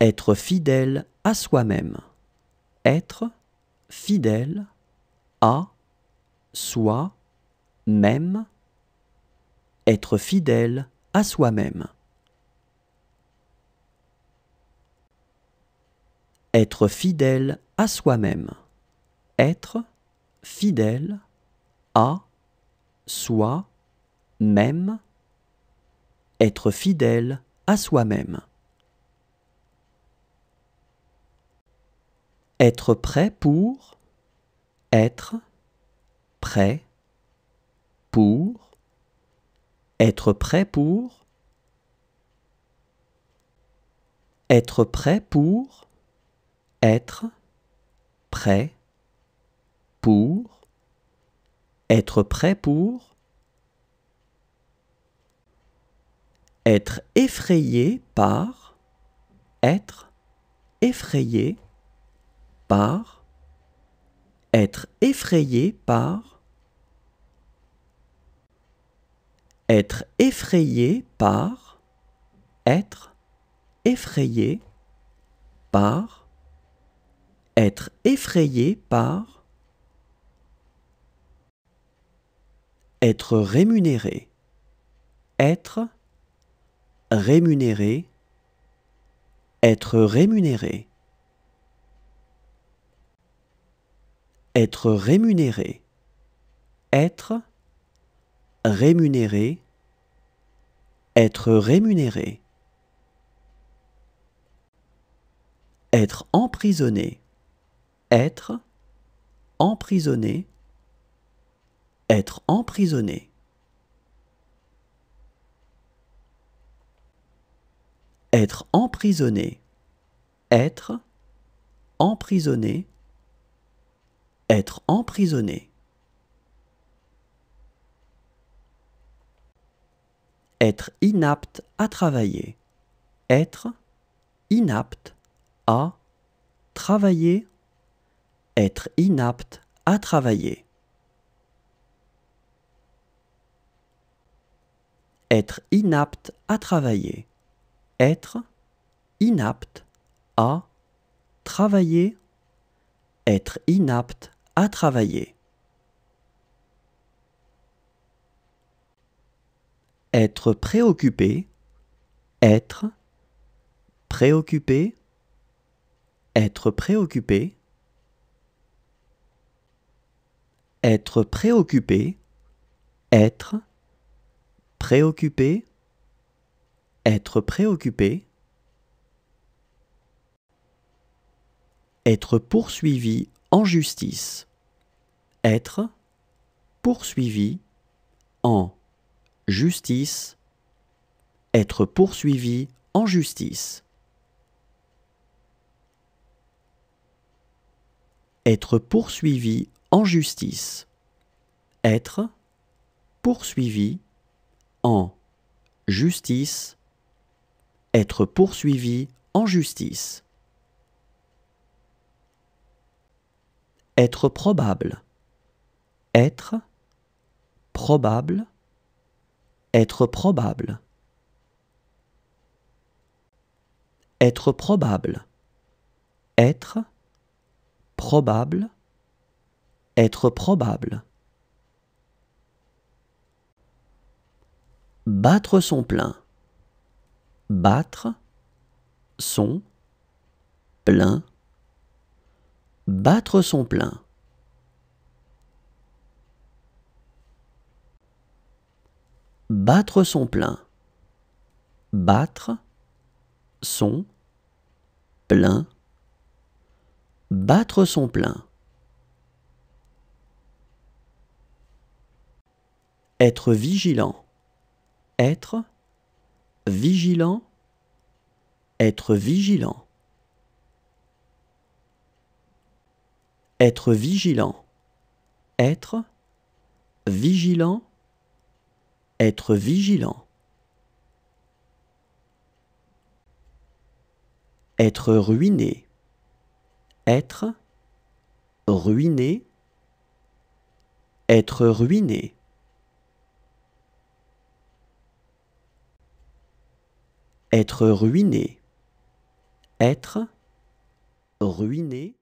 Être fidèle à soi-même. Être fidèle à soi-même. Être fidèle à soi-même. Être fidèle à soi-même. Être fidèle à soi-même. Être fidèle à soi-même. Être prêt pour. Être prêt pour. Être prêt pour. Être prêt pour. Être prêt pour. Être prêt pour. Être effrayé par. Être effrayé par. Être effrayé par. Être effrayé par. Être effrayé par. Être effrayé par. Être rémunéré. Être rémunéré. Être rémunéré. Être rémunéré. Être rémunéré. Être rémunéré. Être emprisonné. Être emprisonné. Être emprisonné. Être emprisonné. Être emprisonné. Être emprisonné. Être inapte à travailler. Être inapte à travailler. Être inapte à travailler. Être inapte à travailler. Être inapte à travailler. Être inapte à travailler. Être préoccupé. Être préoccupé. Être préoccupé. Être préoccupé. Être préoccupé. Être préoccupé. Être poursuivi en justice. Être poursuivi en justice. Être poursuivi en justice. Être poursuivi en justice. Être poursuivi en justice. Être poursuivi en justice. Être probable. Être probable. Être probable. Être probable. Être probable. Être probable. Battre son plein. Battre son plein. Battre son plein. Battre son plein. Battre son plein. Battre son plein. Être vigilant. Être vigilant. Être vigilant. Être vigilant. Être vigilant. Être vigilant. Être ruiné. Être ruiné. Être ruiné. Être ruiné. être, ruiné.